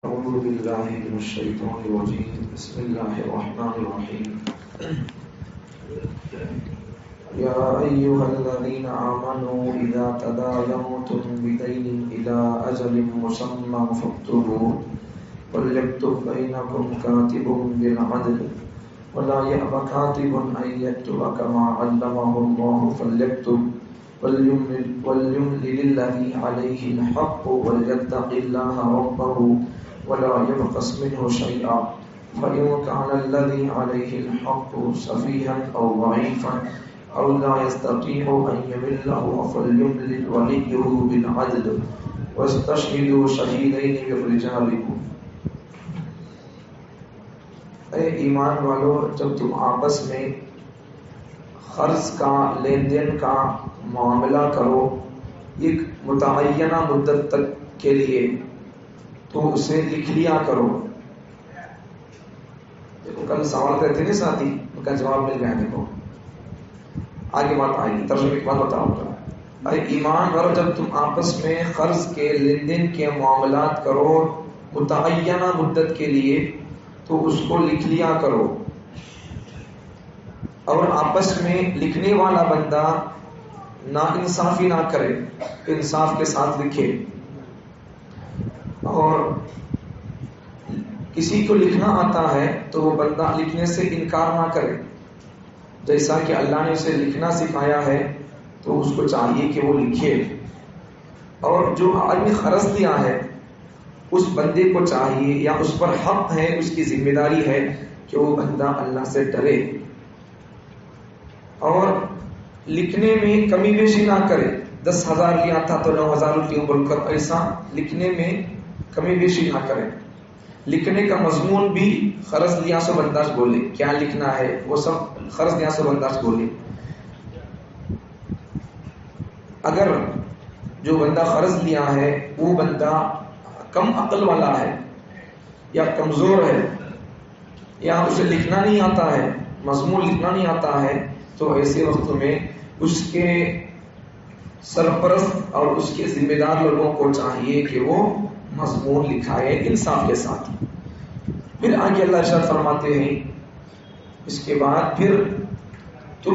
أعوذ بالله من الشيطان الرجيم بسم الله الرحمن الرحيم يا أيها الذين آمنوا إذا تداينتم بدين إلى أجل مسمى فاكتبوه وليكتب بينكم كاتب بالعدل ولا يأب كاتب أن يكتب كما علمه الله فليكتب وليملل للذي عليه الحق وليتق الله ربه ولا يبخس منه شيئا فإن كان الذي عليه الحق سفيها أو ضعيفا أو لا يستطيع أن يمله فليملل وليه بالعدل واستشهدوا شهيدين من رجالكم. اے ایمان والو، جب تم آپس میں قرض کا لین دین کا معاملہ کرو ایک متعینہ مدت تک کے لیے تو اسے لکھ لیا کرو. دیکھو کل سوال کرتے تھے ساتھی، ان کا جواب مل گیا. دیکھو آگے بات آئے گی، ترجمے کی بات بتاؤ. اے ایمان والو، جب تم آپس میں قرض کے لین دین کے معاملات کرو متعینہ مدت کے لیے تو اس کو لکھ لیا کرو، اور آپس میں لکھنے والا بندہ نا انصافی نہ کرے، انصاف کے ساتھ لکھے. اور کسی کو لکھنا آتا ہے تو وہ بندہ لکھنے سے انکار نہ کرے. جیسا کہ اللہ نے اسے لکھنا سکھایا ہے تو اس کو چاہیے کہ وہ لکھے. اور جو آدمی قرض لیا ہے اس بندے کو چاہیے، یا اس پر حق ہے، اس کی ذمہ داری ہے کہ وہ بندہ اللہ سے ڈرے اور لکھنے میں کمی بیشی نہ کرے. 10,000 لیا تھا تو 9,000 کیوں بول کر ایسا لکھنے میں کمی بیشی نہ کرے. لکھنے کا مضمون بھی قرض لیا سو بنداز بولے، کیا لکھنا ہے وہ سب قرض لیا سو بنداز بولے. اگر جو بندہ قرض لیا ہے وہ بندہ کم عقل والا ہے یا کمزور ہے یا اسے لکھنا نہیں آتا ہے، مضمون لکھنا نہیں آتا ہے، تو ایسے وقت میں اس کے سرپرست اور اس کے ذمہ دار لوگوں کو چاہیے کہ وہ مضمون لکھائے انصاف کے ساتھ. پھر آگے اللہ ارشاد فرماتے ہیں اس کے بعد پھر تم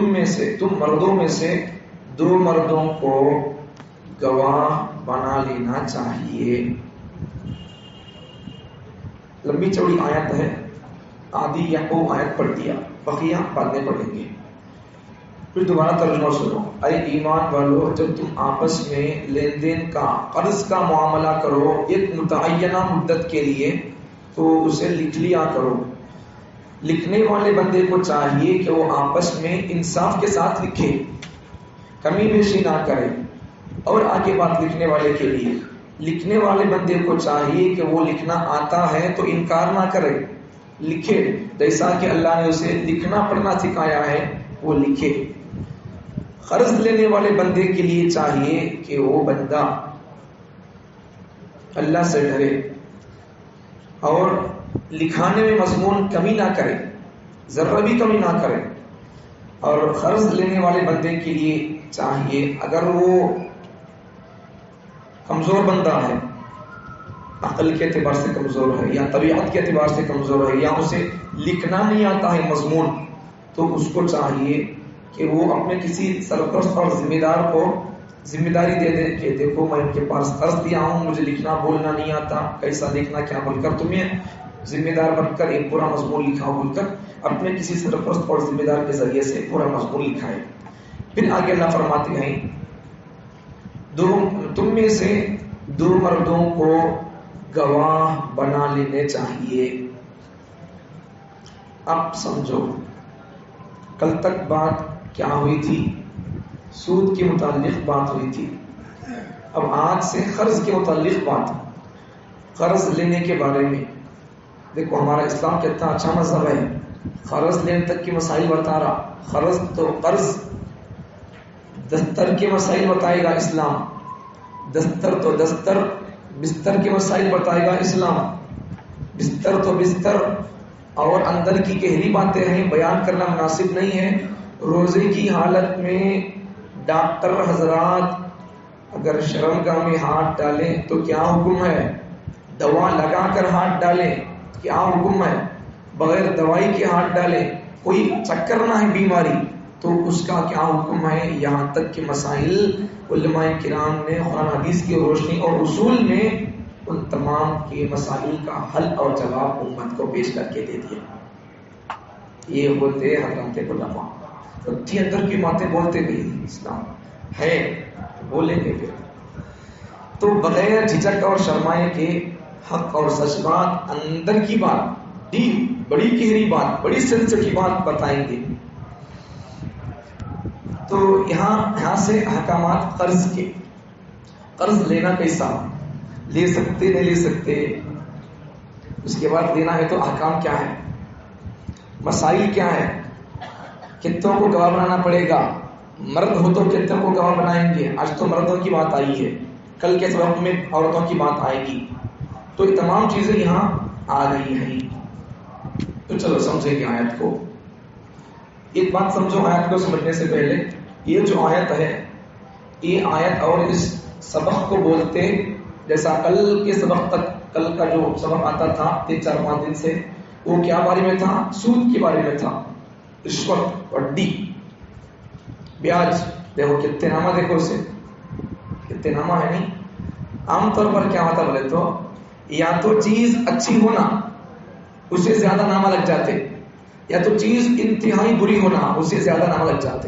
مردوں میں سے 2 مردوں کو گواہ بنا لینا چاہیے. لمبی چوڑی آیت ہے، آدھی یا کو آیت پڑھ دیا، بقیہ بعد میں پڑھیں گے. پھر دوبارہ ترجمہ سنو. اے ایمان والو، جب تم آپس میں لین دین کا قرض کا معاملہ کرو ایک متعینہ مدت کے لیے تو اسے لکھ لیا کرو. لکھنے والے بندے کو چاہیے کہ وہ آپس میں انصاف کے ساتھ لکھے، کمی بیشی نہ کرے. اور آگے بات لکھنے والے کے لیے، لکھنے والے بندے کو چاہیے کہ وہ لکھنا آتا ہے تو انکار نہ کرے، لکھے. جیسا کہ اللہ نے اسے لکھنا پڑھنا سکھایا ہے وہ لکھے. قرض لینے والے بندے کے لیے چاہیے کہ وہ بندہ اللہ سے ڈرے اور لکھانے میں مضمون کمی نہ کرے، ذرہ بھی کمی نہ کرے. اور قرض لینے والے بندے کے لیے چاہیے اگر وہ کمزور بندہ ہے، عقل کے اعتبار سے کمزور ہے یا طبیعت کے اعتبار سے کمزور ہے یا اسے لکھنا نہیں آتا ہے مضمون، تو اس کو چاہیے کہ وہ اپنے کسی سرپرست اور ذمہ دار کو ذمہ داری دے دے کہ دیکھو میں ان کے پاس قرض دیا ہوں، مجھے لکھنا بولنا نہیں آتا، کیسا لکھنا کیا بول کر تمہیں ذمہ دار بن کر ایک پورا مضمون لکھا بول کر اپنے کسی سرپرست اور ذمہ دار کے ذریعے سے پورا مضمون لکھائے. پھر آگے اللہ فرماتے ہیں تم میں سے 2 مردوں کو گواہ بنا لینے چاہیے. اب سمجھو کل تک بات کیا ہوئی تھی؟ سود کے متعلق بات ہوئی تھی. اب آج سے قرض کے متعلق بات، قرض لینے کے بارے میں. دیکھو ہمارا اسلام کتنا اچھا مذہب ہے، قرض لینے تک کے مسائل بتا رہا. قرض دستر کے مسائل بتائے گا اسلام، دستر بستر کے مسائل بتائے گا اسلام. بستر تو بستر اور اندر کی گہری باتیں ہیں، بیان کرنا مناسب نہیں ہے. روزے کی حالت میں ڈاکٹر حضرات اگر شرمگاہ میں ہاتھ ڈالیں تو کیا حکم ہے؟ دوا لگا کر ہاتھ ڈالیں کیا حکم ہے، بغیر دوائی کے ہاتھ ڈالیں، کوئی چکر نہ ہے بیماری تو اس کا کیا حکم ہے، یہاں تک کہ مسائل علماء کرام نے قرآن حدیث کی روشنی اور اصول میں ان تمام کے مسائل کا حل اور جواب امت کو پیش کر کے دے دیا۔ یہ ہوتے حضرات علماء، سچی اندر کی باتیں بولتے گئی، اسلام ہے بولیں گے پھر تو بغیر جھجک اور شرمائے کے حق اور سچ بات، اندر کی بات، دین بڑی گہری بات، بڑی سینسٹیو بات بتائیں گے۔ تو یہاں سے احکامات قرض کے، قرض لینا کیسا، لے سکتے نہیں لے سکتے، اس کے بعد لینا ہے تو احکام کیا ہے، مسائل کیا ہے، کتوں کو گواہ بنانا پڑے گا، مرد ہو تو کتوں کو گواہ بنائیں گے، آج تو مردوں کی بات آئی ہے، کل کے سبق میں عورتوں کی بات آئے گی، تو یہ تمام چیزیں یہاں آ گئی ہیں۔ تو چلو سمجھیں گے آیت کو۔ ایک بات سمجھو آیت کو سمجھنے سے پہلے، یہ جو آیت ہے یہ آیت اور اس سبق کو بولتے جیسا کل کے سبق تک، کل کا جو سبق آتا تھا 3-4-5 دن سے، وہ کیا بارے میں تھا، سود کے بارے میں تھا، رشوت، وڈی، بیاج، دیکھو کتنے نامہ، دیکھو اسے کتنے نامہ ہے نہیں۔ عام طور پر کیا ہوتا بولے تو یا تو چیز اچھی ہونا اسے زیادہ نامہ لگ جاتے، یا تو چیز انتہائی بری ہونا اسے زیادہ نامہ لگ جاتے۔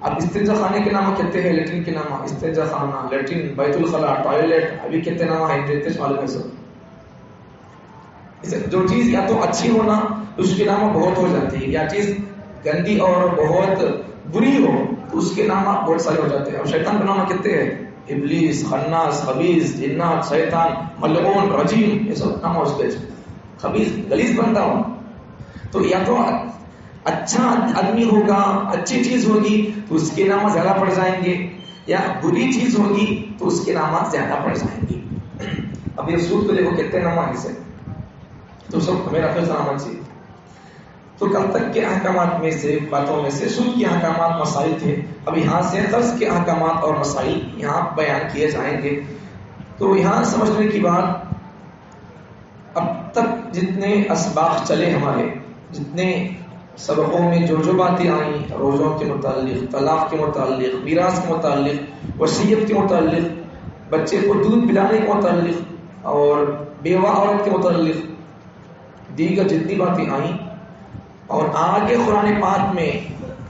اب استنجا خانے کے نامہ کہتے ہیں، لیٹرین کے نامہ، استنجا خانہ، لیٹرین، بیت الخلاء، ٹوائلٹ، ابھی کتنے نامہ ہیں دیتے معلوم ہے سب۔ جو چیز یا تو اچھی ہونا اس کے نامہ بہت ہو جاتی ہے، یا چیز گندی اور بہت بری ہو تو اس کے نامہ بہت سارے ہو جاتے ہیں۔ اور شیطان کا نامہ کہتے ہیں، ابلیس، خناس، خبیث، جنات، شیطان، ملعون، رجیم، یہ سب نامہ اس کے خبیث غلیظ بنتا ہوں۔ تو یا تو اچھا آدمی ہوگا، اچھی چیز ہوگی تو اس کے نامہ زیادہ پڑ جائیں گے، یا بری چیز ہوگی تو اس کے نامہ زیادہ پڑ جائیں گے۔ اب یہ سود کو دیکھو کتنے نامہ ہیں اسے، تو سب ہمیں رکھے سلامت سے۔ تو کل تک کے احکامات میں سے، باتوں میں سے سود کے احکامات مسائل تھے، اب یہاں سے قرض کے احکامات اور مسائل یہاں بیان کیے جائیں گے۔ تو یہاں سمجھنے کی بات، اب تک جتنے اسباق چلے ہمارے، جتنے سبقوں میں جو جو باتیں آئیں، روزوں کے متعلق، طلاق کے متعلق، میراث کے متعلق، وصیت کے متعلق، بچے کو دودھ پلانے کے متعلق، اور بیوہ عورت کے متعلق، دیگر جتنی باتیں آئیں، اور آگے قرآن پاک میں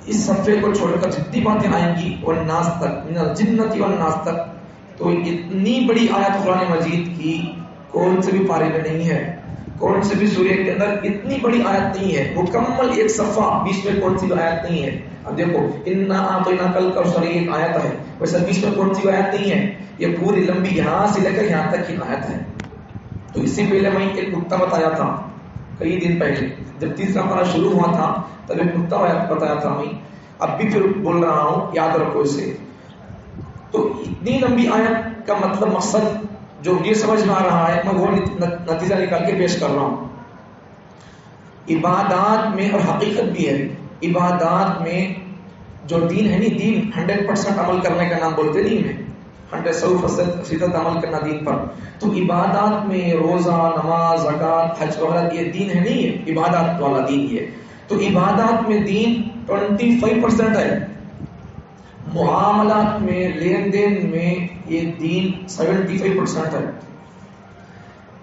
اس صفحے کو چھوڑ کر جتنی باتیں آئیں گی والناس تک، من الجنۃ والناس تک، تو اتنی بڑی آیت قرآن مجید کی کون سے بھی پارے میں نہیں ہے، کون سے بھی سورہ کے اندر اتنی بڑی آیت نہیں ہے، مکمل ایک صفحہ، بیچ میں کون سی بھی آیت نہیں ہے۔ اب دیکھو انا اعطیناک الکوثر ایک آیت ہے، ویسے بیچ میں کون سی آیت نہیں ہے، یہ پوری لمبی یہاں سے لے کر یہاں تک کی آیت ہے۔ تو اس سے پہلے میں ایک نقطہ بتایا تھا کئی دن پہلے، جب تیسرا پارہ شروع ہوا تھا تب ایک نقطہ بتایا تھا، میں اب بھی پھر بول رہا ہوں، یاد رکھو اسے۔ تو اتنی لمبی آیت کا مطلب، مقصد جو یہ سمجھ میں آ رہا ہے، میں وہ نتیجہ نکال کے پیش کر رہا ہوں۔ عبادات میں، اور حقیقت بھی ہے، عبادات میں جو دین ہے نہیں، دین 100% عمل کرنے کا نام بولتے دین ہے، 100% عمل کرنا دین پر۔ تو عبادات میں روزہ، نماز، زکات، حج وغیرہ یہ دین ہے نہیں ہے، عبادات والا دین یہ۔ تو عبادات میں دین 25% ہے، معاملات میں، لین دین میں یہ دین 75% ہے۔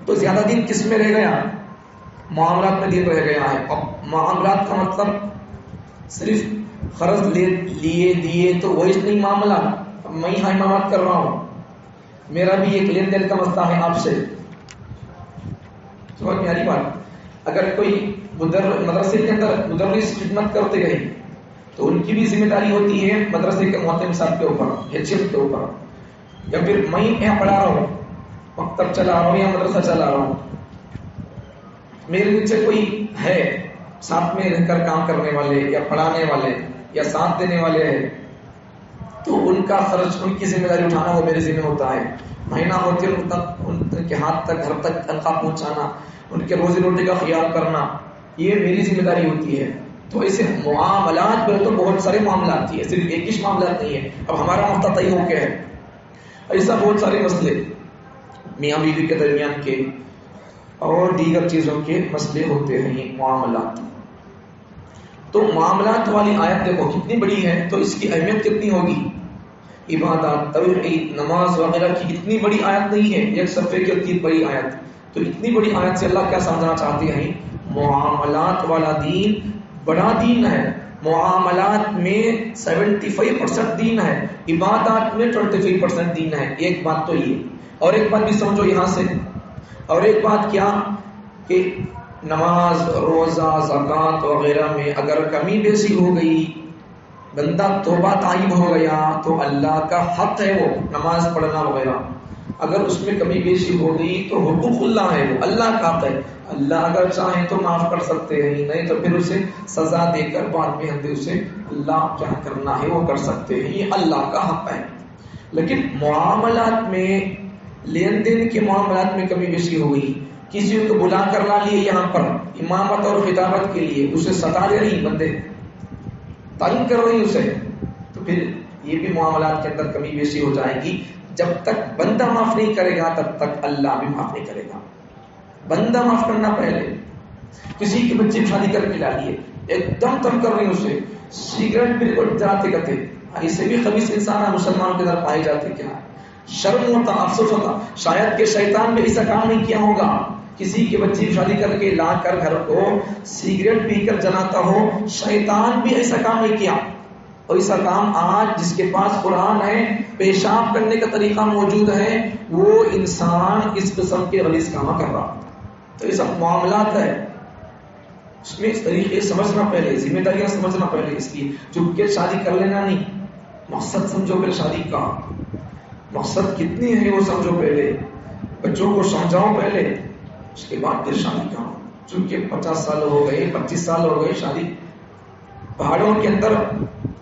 تو زیادہ دین کس میں رہ گیا؟ معاملات میں دین رہ گیا ہے۔ اب معاملات کا مطلب صرف قرض لیے دیے تو وہی نہیں معاملات، اب میں یہاں امامات کر رہا ہوں، میرا بھی ایک لین دین کا مسئلہ ہے آپ سے، سمجھ میں آ رہی بات؟ اگر کوئی مدرسے کے اندر مدرس خدمت کرتے گئے تو ان کی بھی ذمہ داری ہوتی ہے مدرسے کے محترم صاحب کے اوپر، HM کے اوپر، یا پھر میں یہاں پڑھا رہا ہوں، مکتب چلا رہا ہوں یا مدرسہ چلا رہا ہوں، میرے نیچے کوئی ہے ساتھ میں رہ کر کام کرنے والے یا پڑھانے والے یا ساتھ دینے والے ہیں، تو ان کا خرچ، ان کی ذمہ داری اٹھانا وہ میرے ذمہ ہوتا ہے۔ مہینہ ہوتے ان کے ہاتھ تک، گھر تک تنخواہ پہنچانا، ان کے روزی روٹی کا خیال کرنا، یہ میری ذمہ داری ہوتی ہے۔ تو ایسے معاملات میں تو بہت سارے معاملات ہیں، صرف ایک ہی معاملات نہیں ہے۔ اب ہمارا مفتاح ہو کے ہے، ایسا بہت سارے مسئلے، میاں بیوی کے درمیان کے اور دیگر چیزوں کے مسئلے ہوتے ہیں یہ معاملات. تو معاملات والی آیت دیکھو کتنی بڑی ہے، تو اس کی اہمیت کتنی ہوگی. عبادات، توحید، نماز وغیرہ کی اتنی بڑی آیت نہیں ہے، ایک صفحے کی اتنی بڑی آیت. تو اتنی بڑی آیت سے اللہ کیا سمجھنا چاہتے ہیں؟ معاملات والا دین بڑا دین ہے. معاملات میں 75% دین ہے، عبادات میں 25% دین ہے. ایک بات تو یہ، اور ایک بات بھی سمجھو یہاں سے، اور ایک بات کیا کہ نماز، روزہ، زکوٰۃ وغیرہ میں اگر کمی بیشی ہو گئی، بندہ توبہ طائب ہو گیا تو اللہ کا حق ہے وہ نماز پڑھنا وغیرہ. اگر اس میں کمی بیشی ہو گئی تو حقوق اللہ ہے، وہ اللہ کا حق ہے. اللہ اگر چاہیں تو معاف کر سکتے ہیں، نہیں تو پھر اسے سزا دے کر بعد میں ہم اسے اللہ کیا کرنا ہے وہ کر سکتے ہیں، یہ اللہ کا حق ہے. لیکن معاملات میں، لین دین کے معاملات میں کمی بیشی ہو گئی، کسی کو بلا کر لا لیے یہاں پر امامت اور خطابت کے لیے، اسے ستا دے رہی بندے، تنگ کر رہی اسے، تو پھر یہ بھی معاملات کے اندر کمی بیشی ہو جائے گی. جب تک بندہ معاف نہیں کرے گا تب تک اللہ بھی معاف نہیں کرے گا. بندہ معاف کرنا پہلے. کسی کے بچے شادی کر کے لا لیے، ایک دم تنگ کر رہی اسے، سگریٹ بالکل جاتے کرتے، ایسے بھی خبیث انسان ہے مسلمان کے اندر پائے جاتے. کیا شرم ہوتا، افسوس ہوتا، شاید کہ شیطان بھی ایسا کام نہیں کیا ہوگا. کسی کے بچے کی شادی کر کے لا کر گھر کو سگریٹ پی کر جلاتا ہو، شیطان بھی ایسا کام نہیں کیا. اور ایسا کام آج جس کے پاس قرآن ہے، پیشاب کرنے کا طریقہ موجود ہے، وہ انسان اس قسم کے غلیظ کام کر رہا. تو یہ سب معاملات ہے، اس میں اس طریقے سمجھنا پہلے، ذمہ داریاں سمجھنا پہلے. اس کی چپ کے شادی کر لینا نہیں، مقصد سمجھو پہلے شادی کا، مقصد کتنی ہے وہ سمجھو پہلے، بچوں کو سمجھاؤ پہلے، اس کے بعد پھر شادی کرو. چونکہ 50 سال ہو گئے، 25 سال ہو گئے شادی، پہاڑوں کے اندر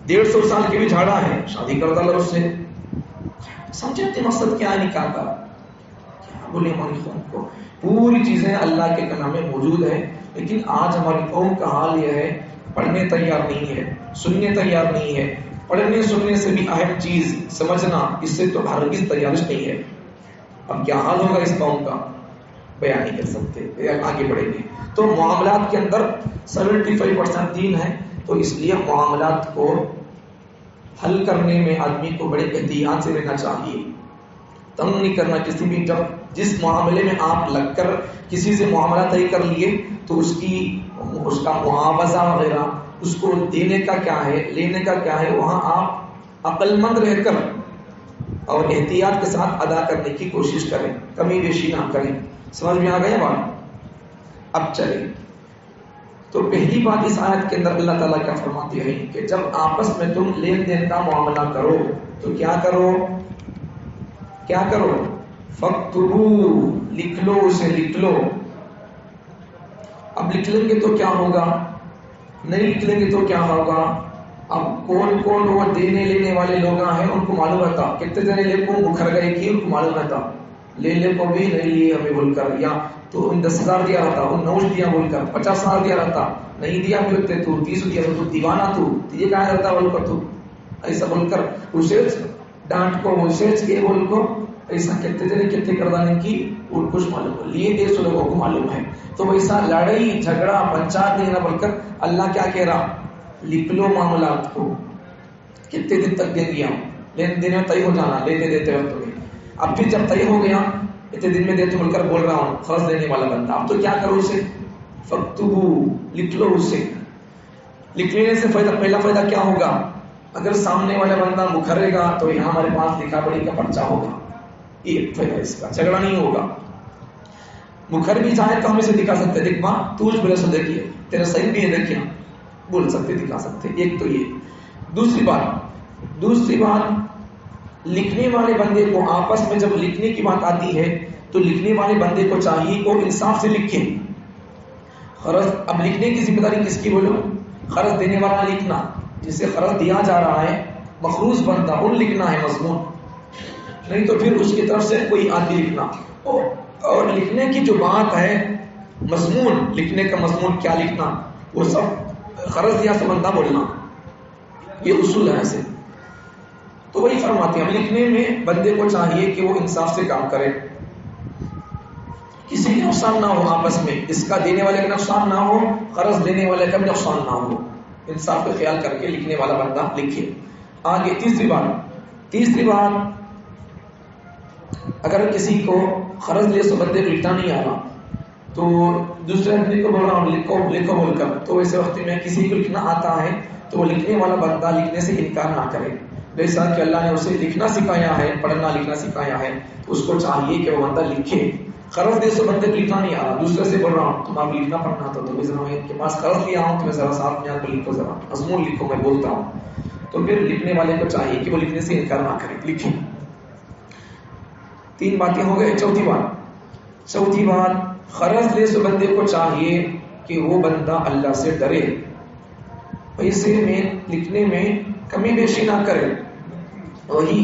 150 سال کے بھی جھاڑا ہے، شادی کرتا لو اس سے. سمجھتے مقصد کیا ہے نکاح کا، کیا بولے ہماری قوم کو. پوری چیزیں اللہ کے کلام میں موجود ہے، لیکن آج ہماری قوم کا حال یہ ہے پڑھنے تیار نہیں ہے، سننے تیار نہیں ہے. پڑھنے سننے سے بھی اہم چیز سمجھنا، اس سے تو ہرگز تیارش نہیں ہے. اب کیا حال ہوگا اس قوم کا بیان نہیں کر سکتے، آگے بڑھیں گے. تو معاملات کے اندر 75% دین ہے، تو اس لیے معاملات کو حل کرنے میں آدمی کو بڑے احتیاط سے رہنا چاہیے، تنگ نہیں کرنا کسی بھی. جب جس معاملے میں آپ لگ کر کسی سے معاملہ طے کر لیے تو اس کا معاوضہ وغیرہ، اس کو دینے کا کیا ہے، لینے کا کیا ہے، وہاں آپ عقل مند رہ کر اور احتیاط کے ساتھ ادا کرنے کی کوشش کریں، کمی بیشی نہ کریں. سمجھ میں آ گیا بات؟ اب چلیں. تو پہلی بات اس آیت کے اندر اللہ تعالیٰ کیا فرماتے ہیں کہ جب آپس میں تم لین دین کا معاملہ کرو تو کیا کرو، کیا کرو، فَاكْتُبُوا، لکھ لو اسے، لکھ لو. اب لکھ لیں گے تو کیا ہوگا، نہیں لکھ لیں گے تو کیا ہوگا. اب کون کون وہ دینے لینے والے لوگ ہیں ان کو معلوم رہتا، کتنے دینے لے کو مکھر گئے کی ان کو معلوم رہتا، لے لے کو بھی نہیں لیے ہمیں بول کر، یا تو ان 10,000 دیا رہتا، ان 9 دیا بول کر، 50,000 دیا رہتا، نہیں دیا پھر تو 30 دیا تو دیوانہ، تو یہ کہا رہتا بول کر، تو ایسا بول کر اسے ڈانٹ کو، اسے یہ بول کو ایسا کہتے تھے، کتنے کردانے کی ان کو معلوم، لیے 150 لوگوں کو معلوم ہے. تو ویسا لڑائی جھگڑا پنچایت نہیں نہ بول کر اللہ کیا کہہ رہا، لکھ لو معاملات کو، کتنے دن تک دے دیا، لین دین میں طے ہو جانا، لیتے دیتے وقت میں. اب پھر جب طے ہو گیا اتنے دن میں دے تو بول کر بول رہا ہوں قرض دینے والا بندہ، اب تو کیا کرو اسے، فَاكْتُبُوا، لکھ لو اسے. لکھ لینے سے پہلا فائدہ کیا ہوگا، اگر سامنے والا بندہ مکھرے گا تو یہاں ہمارے پاس لکھا پڑھی کا پرچہ ہوگا، یہ فائدہ اس کا، جھگڑا نہیں ہوگا. مکھر بھی چاہے تو ہم اسے دکھا سکتے، دیکھ ماں تو بولے سو دیکھیے تیرا صحیح بھی ہے، دیکھیے بول سکتے، دکھا سکتے. ایک تو یہ. دوسری بات لکھنے والے بندے کو آپس میں جب لکھنے کی بات آتی ہے تو لکھنے والے بندے کو چاہیے کو انصاف سے لکھے. قرض، اب لکھنے کی ذمہ داری کس کی بولو، قرض دینے والا لکھنا، جسے قرض دیا جا رہا ہے مخروض بندہ ان لکھنا ہے مضمون، نہیں تو پھر اس کی طرف سے کوئی آدمی لکھنا. اور لکھنے کی جو بات ہے مضمون، لکھنے کا مضمون کیا لکھنا، وہ سب قرض دیا سے بندہ بولنا، یہ اصول ہے ایسے. تو وہی فرماتے ہیں لکھنے میں بندے کو چاہیے کہ وہ انصاف سے کام کرے. کسی کا نقصان نہ ہو آپس میں، اس کا دینے والے کا نقصان نہ ہو، قرض لینے والے کا بھی نقصان نہ ہو، انصاف کا خیال کر کے لکھنے والا بندہ لکھے۔ آگے تیسری بات، اگر کسی کو قرض لے تو بندے کو لکھنا نہیں آ رہا تو دوسرے آدمی کو بول رہا ہوں لکھو بول کر، تو ایسے وقت میں کسی کو لکھنا آتا ہے تو وہ لکھنے والا بندہ لکھنے سے انکار نہ کرے، جیسا کہ اللہ نے اسے لکھنا سکھایا ہے، پڑھنا لکھنا سکھایا ہے، تو اس کو چاہیے کہ وہ بندہ لکھے۔ قرض دے تو بندے کو لکھنا نہیں آ رہا، دوسرے سے بول رہا ہوں تم آپ لکھنا پڑھنا تو تمہیں ذرا میں کے پاس قرض لیا ہوں، تمہیں ذرا ساتھ میں آ کر لکھو، ذرا مضمون لکھو، میں بولتا ہوں، تو پھر لکھنے والے کو چاہیے کہ وہ لکھنے سے انکار نہ کرے، لکھے۔ 3 باتیں ہو گئے۔ چوتھی بات قرض لے تو بندے کو چاہیے کہ وہ بندہ اللہ سے ڈرے، پیسے میں لکھنے میں کمی بیشی نہ کرے، وہی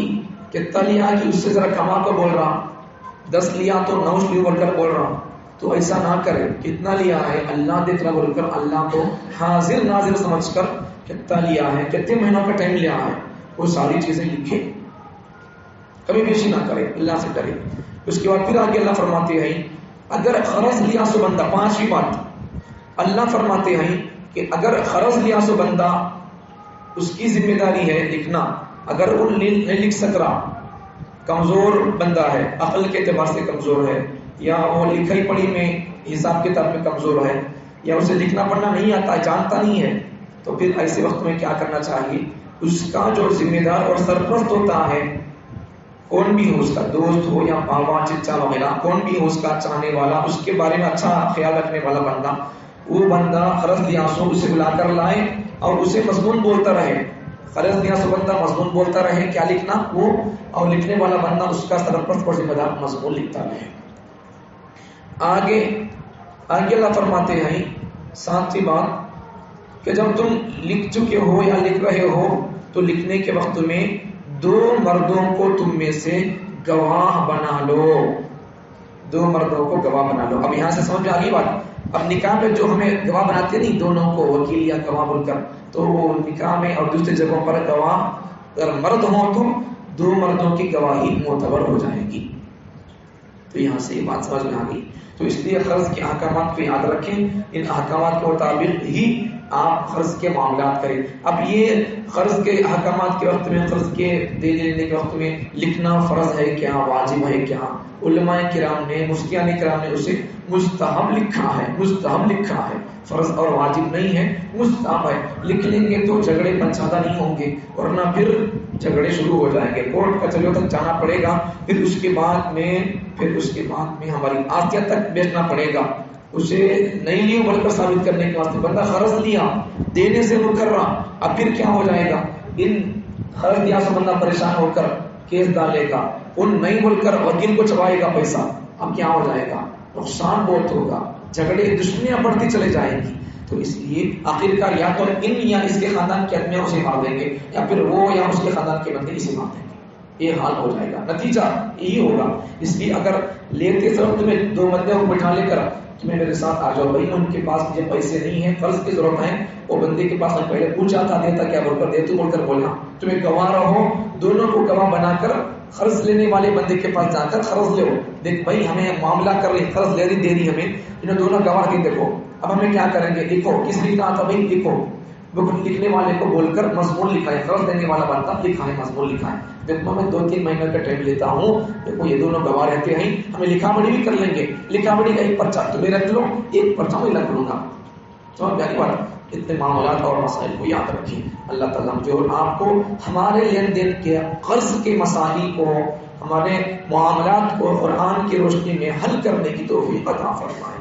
کتنا لیا کہ اس سے ذرا کما کو بول رہا، 10 لیا تو 9 لیو بول کر بول رہا، تو ایسا نہ کرے، کتنا لیا ہے اللہ دیکھ رہا بول کر اللہ کو حاضر ناظر سمجھ کر کتنا لیا ہے، کتنے مہینوں کا ٹائم لیا ہے، وہ ساری چیزیں لکھے، کبھی بیشی نہ کرے، اللہ سے ڈرے۔ اس کے بعد پھر آگے اللہ فرماتے ہیں اگر قرض لیا سو بندہ، 5ویں بات اللہ فرماتے ہیں کہ اگر قرض لیا سو بندہ اس کی ذمہ داری ہے لکھنا، اگر وہ نہیں لکھ سک رہا، کمزور بندہ ہے، عقل کے اعتبار سے کمزور ہے، یا وہ لکھائی پڑھی میں حساب کتاب میں کمزور ہے، یا اسے لکھنا پڑھنا نہیں آتا، جانتا نہیں ہے، تو پھر ایسے وقت میں کیا کرنا چاہیے، اس کا جو ذمہ دار اور سرپرست ہوتا ہے، کون بھی ہو، اس کا دوست ہو یا بابا چچا وغیرہ، کون بھی ہو اس کا چاہنے والا، اس کے بارے میں اچھا خیال رکھنے والا بندہ، وہ بندہ قرض لیا سو اسے بلا کر لائے اور اسے مضمون بولتا رہے، قرض لیا سو بندہ مضمون بولتا رہے، کیا لکھنا وہ، اور لکھنے والا بندہ اس کا سرپرست اور ذمہ دار مضمون لکھتا رہے۔ آگے اللہ فرماتے ہیں 7ویں بات کہ جب تم لکھ چکے ہو یا لکھ رہے ہو تو لکھنے کے وقت میں 2 مردوں کو تم میں سے گواہ بنا لو، 2 مردوں کو گواہ بنا لو۔ اب یہاں سے سمجھ میں آ گئی بات۔ اب نکاح میں جو ہمیں گواہ بناتے نہیں دونوں کو وکیل یا گواہ بول کر، تو وہ نکاح میں اور دوسری جگہوں پر گواہ اگر مرد ہوں تو 2 مردوں کی گواہی معتبر ہو جائے گی۔ تو یہاں سے یہ بات سمجھ میں آ گئی۔ تو اس لیے قرض کے احکامات کو یاد رکھیں، ان احکامات کے مطابق ہی آپ قرض کے معاملات کریں۔ اب یہ قرض کے احکامات کے وقت میں، قرض کے دینے لینے کے وقت میں لکھنا فرض ہے کیا، واجب ہے کیا، علماء کرام نے، مفتیان کرام نے اسے مستحب لکھا ہے، فرض اور واجب نہیں ہے، مستحب ہے۔ لکھ لیں گے تو جھگڑے پیچیدہ نہیں ہوں گے، ورنہ پھر جھگڑے شروع ہو جائیں گے، کورٹ کچہریوں تک جانا پڑے گا، پھر اس کے بعد میں ہماری آتیت تک بیچنا پڑے گا۔ اسے نہیں لیو بول کر ثابت کرنے کے واسطے بندہ قرض لیا، دینے سے مکر رہا، اب پھر کیا ہو جائے گا، ان قرض لیا سے بندہ پریشان ہو کر کیس ڈالے گا، ان نہیں بول کر وکیل کو چبائے گا پیسہ، اب کیا ہو جائے گا، نقصان بہت ہوگا، جھگڑے دشمنیاں بڑھتی چلے جائیں گی۔ تو اس لیے آخرکار یا تو ان یا اس کے خاندان کے آدمی اسے مار دیں گے، یا پھر وہ یا اس کے خاندان کے بندے اسے مار دیں گے، یہ حال ہو جائے گا، نتیجہ یہی ہوگا۔ اس لیے اگر لیتے سب تمہیں 2 بندے کو بٹھا لے کر تمہیں میرے ساتھ آ جاؤ بھائی، ان کے پاس مجھے پیسے نہیں ہیں، قرض کی ضرورت ہے، وہ بندے کے پاس میں پہلے پوچھا تھا، دیتا کیا بول کر دے تو بول کر بولنا، تمہیں گواہ رہو، دونوں کو گواہ بنا کر قرض لینے والے بندے کے پاس جا کر قرض لو، دیکھ بھائی ہمیں معاملہ کر رہی، قرض لے رہی دے رہی ہمیں، انہیں دونوں گواہ دی، دیکھو اب ہمیں کیا کریں گے، لکھو، کس لکھنا تھا بھائی، لکھو، وہ لکھنے والے کو بول کر مضمون لکھا ہے، قرض دینے والا بندہ لکھا ہے، مضمون لکھا ہے، دیکھو میں 2-3 مہینے کا ٹائم لیتا ہوں، دیکھو یہ دونوں گواہ رہتے ہیں، ہمیں لکھا پڑھی بھی کر لیں گے، لکھا پڑھی کا 1 پرچہ تمہیں رکھ لو، 1 پرچہ میں رکھ لوں گا۔ سمجھ گئی بات؟ اتنے معاملات اور مسائل کو یاد رکھیں۔ اللہ تعالیٰ مجھے اور آپ کو ہمارے لین دین کے قرض کے مسائل کو، ہمارے معاملات کو قرآن کی روشنی میں حل کرنے کی توفیق عطا فرمائے۔